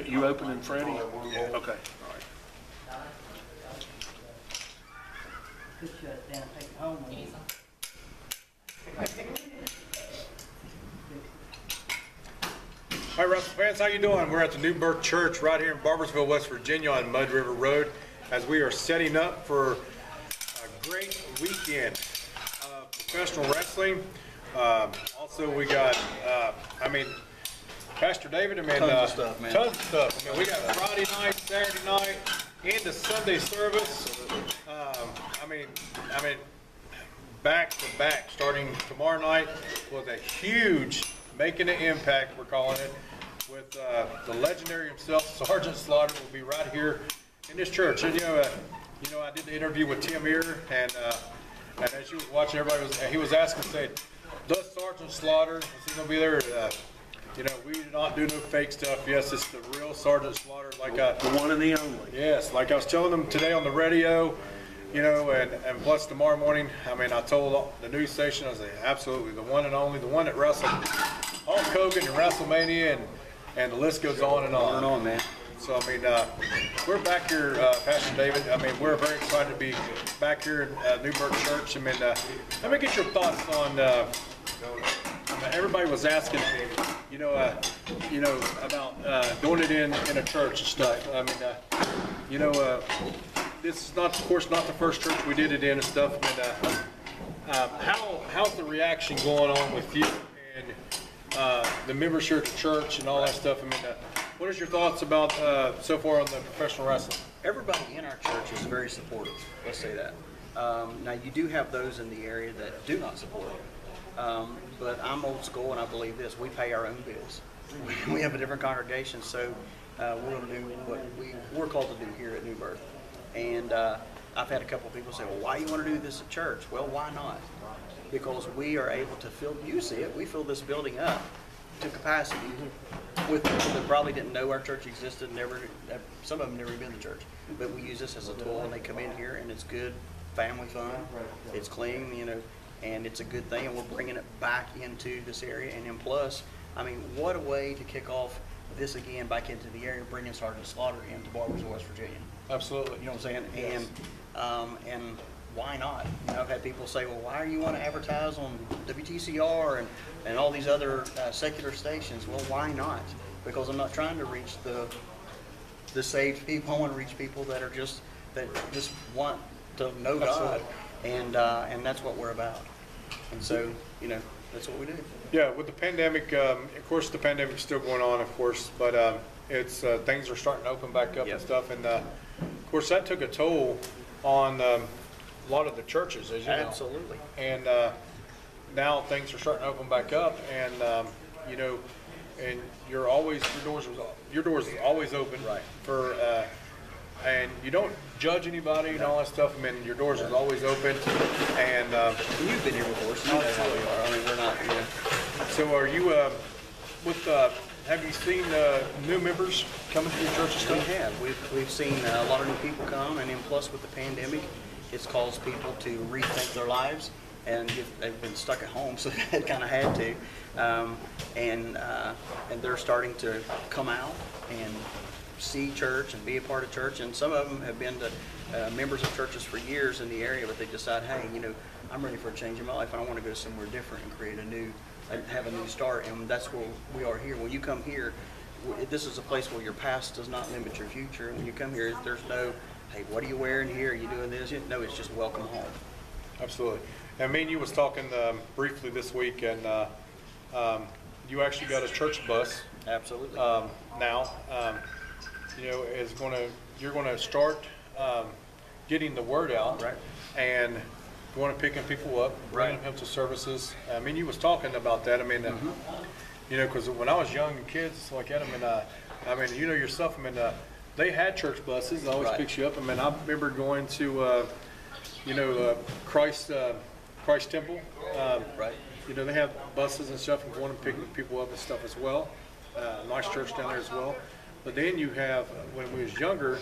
You opening Freddie? Yeah. Okay. Could shut it down, take it home with you. Hi, Russell fans, how you doing? We're at the New Birth Church right here in Barboursville, West Virginia on Mud River Road as we are setting up for a great weekend of professional wrestling. Also, we got, Pastor David, tons of stuff, man. Tons of stuff. I mean, we got Friday night, Saturday night, into Sunday service. Back to back, starting tomorrow night with a huge Making an Impact, we're calling it, with the legendary himself, Sergeant Slaughter, will be right here in this church. And I did the interview with Tim here, and as you was watching, he was asking, saying, "Does Sergeant Slaughter, is he gonna be there?" We do not do no fake stuff. Yes, it's the real Sergeant Slaughter, The one and the only. Yes, like I was telling them today on the radio. And plus tomorrow morning, I told the news station, I was like, absolutely, the one and only, the one that wrestled Hulk Hogan and WrestleMania, and the list goes on and on. On and on, man. So, we're back here, Pastor David. We're very excited to be back here at New Birth Church. Let me get your thoughts on, everybody was asking, about doing it in a church and stuff. This is not, of course, not the first church we did it in and stuff. How's the reaction going on with you and the membership of the church and all that stuff? What is your thoughts about so far on the professional wrestling? Everybody in our church is very supportive. Let's say that. Now you do have those in the area that do not support it. But I'm old school, and I believe this: we pay our own bills. We have a different congregation, so we're going to do what we're called to do here at New Birth. And I've had a couple of people say, well, why do you want to do this at church? Well, why not? Because we are able to fill, you see it, we fill this building up to capacity with people that probably didn't know our church existed, some of them never been to church. But we use this as a tool, and they come in here, and it's good family fun. It's clean, and it's a good thing, and we're bringing it back into this area. And then plus, what a way to kick off this again back into the area, bringing Sergeant Slaughter into Barboursville, West Virginia. Absolutely. You know what I'm saying? Yes. And why not? I've had people say, well, why do you want to advertise on WTCR and all these other secular stations? Well, why not? Because I'm not trying to reach the saved people. I want to reach people that just want to know God, and that's what we're about. And so, that's what we do. Yeah, with the pandemic, of course, the pandemic's still going on, of course, but it's things are starting to open back up. Yep. And stuff, and of course, that took a toll on a lot of the churches, as you know. Absolutely. And now things are starting to open back up, and and your doors is always open. Right. For and you don't judge anybody and all that stuff. Your doors is always open, and you've been here before, so you know how we are. We're not. So are you have you seen new members coming to your church and stuff? We have. We've seen a lot of new people come, and then plus with the pandemic, it's caused people to rethink their lives, and they've been stuck at home, so they kind of had to, and they're starting to come out and see church and be a part of church. And some of them have been to members of churches for years in the area, but they decide, hey, I'm ready for a change in my life, and I want to go somewhere different and create have a new start. And that's where we are here. When you come here, this is a place where your past does not limit your future. And when you come here, there's no, hey, what are you wearing here? Are you doing this? No, it's just welcome home. Absolutely. And me and you was talking briefly this week, and you actually got a church bus. Absolutely. Now, you're going to start getting the word out, right, and going to picking people up, bringing them to services. You was talking about that. Because when I was young and kids like that, yourself. They had church buses. It always picks you up. I remember going to, Christ Temple. Right. They have buses and stuff, and going and picking people up and stuff as well. Nice church down there as well. But then you have, when we was younger,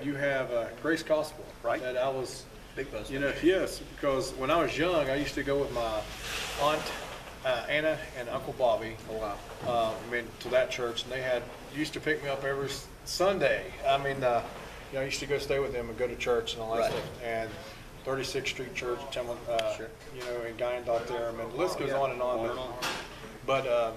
you have Grace Gospel. Right. That I was, big bus. yes, because when I was young, I used to go with my aunt Anna and Uncle Bobby. Oh, wow. I mean, to that church, and they used to pick me up every Sunday. I mean, you know, I used to go stay with them and go to church and all that Right. stuff. And 36th Street Church, Sure. you know, and Guyandotte there. I mean, the list goes Yeah. on and on. On and on. But a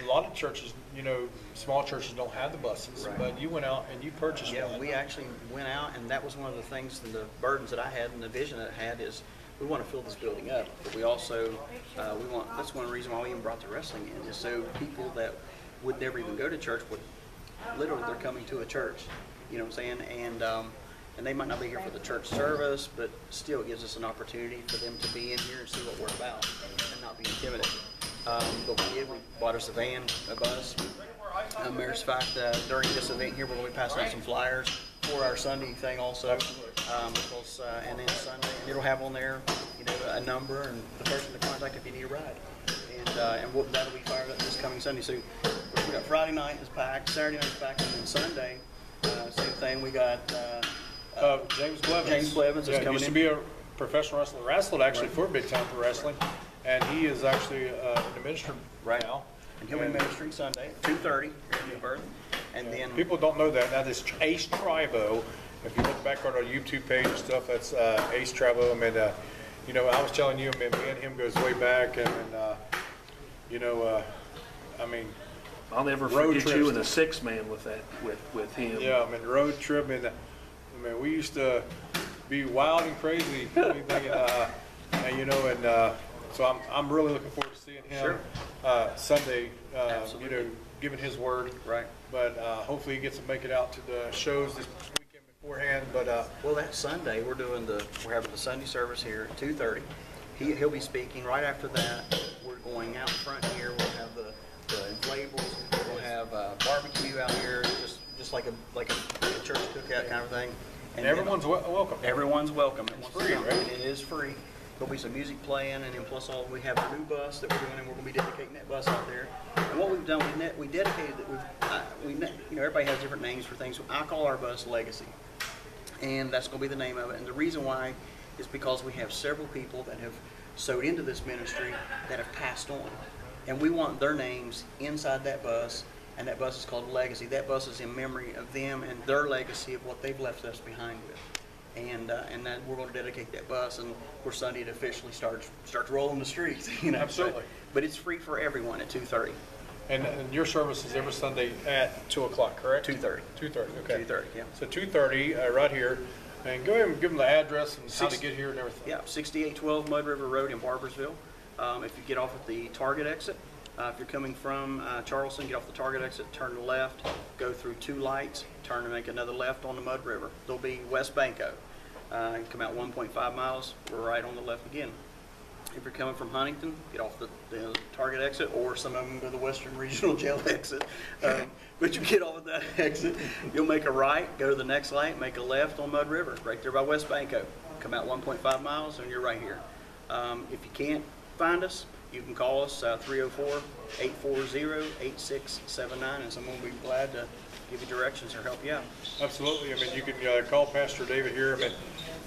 lot of churches, you know, small churches don't have the buses. Right. But you went out and you purchased Yeah, one. we actually went out, and that was one of the things, the burdens that I had and the vision that I had is we want to fill this building up, but we also, that's one reason why we even brought the wrestling in, is so people that would never even go to church would, literally, they're coming to a church, you know what I'm saying? And they might not be here for the church service, but still it gives us an opportunity for them to be in here and see what we're about and not be intimidated. But we bought us a bus. Matter of fact, during this event here, we're going to be passing out some flyers for our Sunday thing also. And then Sunday, and it'll have on there, you know, a number and the person to contact if you need a ride. And that'll be fired up this coming Sunday. So we got Friday night is packed, Saturday night is packed, and then Sunday, same thing. We got James Blevins. James Blevins is coming used to in. be a professional wrestler. Wrestled actually Right. for Big Time Pro Wrestling, and he is actually an administrator Right. now. And he'll be ministering Sunday, 2:30 here in New Birth. And then People don't know that. Now this Ace Tribo, if you look back on our YouTube page and stuff, that's Ace Tribo. I mean, you know, I was telling you, I mean, me and him goes way back, and you know, I mean, I'll never Road forget trips. you in a 6-man with that, with him. yeah, I mean, road trip, and I mean, we used to be wild and crazy, thinking, and, you know, and so I'm really looking forward to seeing him Sunday. You Absolutely. know, giving his word. Right. But hopefully he gets to make it out to the shows this weekend beforehand. But Well, that Sunday, we're having the Sunday service here at 2:30. He'll be speaking. Right after that, we're going out front here. We'll have the inflatables. We'll have barbecue out here, just like a church cookout kind of thing. and everyone's welcome. Everyone's welcome. It wants to free, come. right? It is free. There'll be some music playing, and then plus all, we have a new bus that we're doing, and we're going to be dedicating that bus out there. And what we've done, we dedicated it. You know, everybody has different names for things. I call our bus Legacy, and that's going to be the name of it. And the reason why is because we have several people that have sewed into this ministry that have passed on, and we want their names inside that bus. And that bus is called Legacy. That bus is in memory of them and their legacy of what they've left us behind with. And then we're going to dedicate that bus, and for Sunday it officially starts rolling the streets. You know, Absolutely. But it's free for everyone at 2:30. And your service is every Sunday at 2 o'clock, correct? 2:30. 2:30. Okay. 2:30. Yeah. So 2:30 right here, and go ahead and give them the address and how to get here and everything. Yeah. 6812 Mud River Road in Barboursville. If you get off at the Target exit, if you're coming from Charleston, get off the Target exit, turn left, go through 2 lights, turn and make another left on the Mud River. There'll be West Banco. Come out 1.5 miles, we're right on the left again. If you're coming from Huntington, get off the Target exit, or some of them go to the Western Regional Jail exit. But you get off of that exit, you'll make a right, go to the next light, make a left on Mud River, right there by West Banco. Come out 1.5 miles, and you're right here. If you can't find us, you can call us 304-840-8679, and someone will be glad to give you directions or help you out. Absolutely. I mean, you can call Pastor David here. I mean,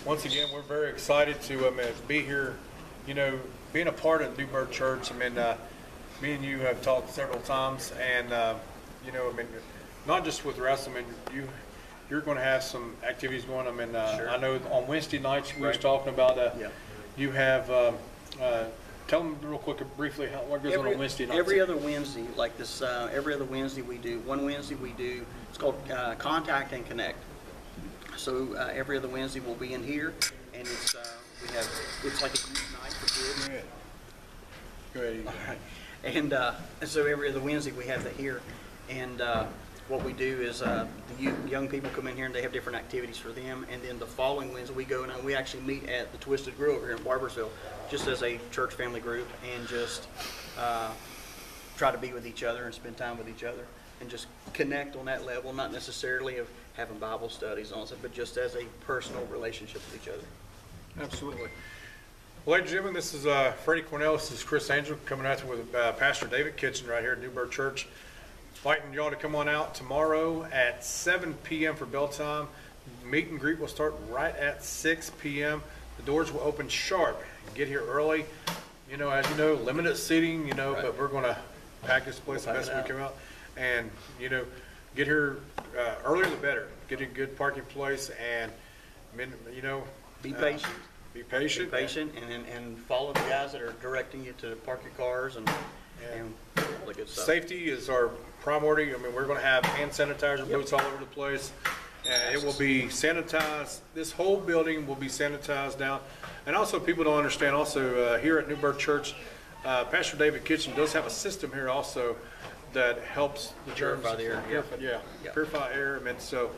once again, we're very excited to be here, you know, being a part of New Birth Church. I mean, me and you have talked several times, and, you know, I mean, not just with wrestling, I mean, you're going to have some activities going. I mean, Sure. I know on Wednesday nights we was Right. talking about, Yeah. you have, tell them real quick briefly what goes on Wednesday nights. Every other Wednesday, like this, every other Wednesday we do, one Wednesday we do, it's called Contact and Connect. So every other Wednesday we'll be in here, and it's like a youth night for kids. Go ahead. All right. And so every other Wednesday we have that here, and what we do is the young people come in here and they have different activities for them, and then the following Wednesday we go and we actually meet at the Twisted Grill over here in Barboursville, just as a church family group, and just try to be with each other and spend time with each other and just connect on that level, not necessarily of having Bible studies on it, but just as a personal relationship with each other. Absolutely. Well, ladies and gentlemen, this is Freddie Cornell. This is Chris Angel coming at you with Pastor David Kitchen right here at New Birth Church. Inviting y'all to come on out tomorrow at 7 p.m. for bell time. Meet and greet will start right at 6 p.m. The doors will open sharp. Get here early. you know, as you know, limited seating, you know, Right. but we're gonna pack this place the We'll best pack we it can out. And, you know, get here, earlier the better. Get a good parking place and, you know. Be patient. Be Be patient. patient and follow the guys that are directing you to park your cars and all the good stuff. Safety is our priority. I mean, we're gonna have hand sanitizer booths all over the place. And it will be sanitized. This whole building will be sanitized down. And also, people don't understand also, here at Newburgh Church, Pastor David Kitchen does have a system here also that helps the germs. Purify the air, yeah. Yeah, Yeah. purify air. I mean, so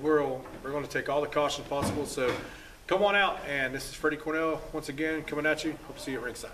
we're gonna take all the cautions possible. So come on out. And this is Freddie Cornell once again coming at you. Hope to see you at ringside.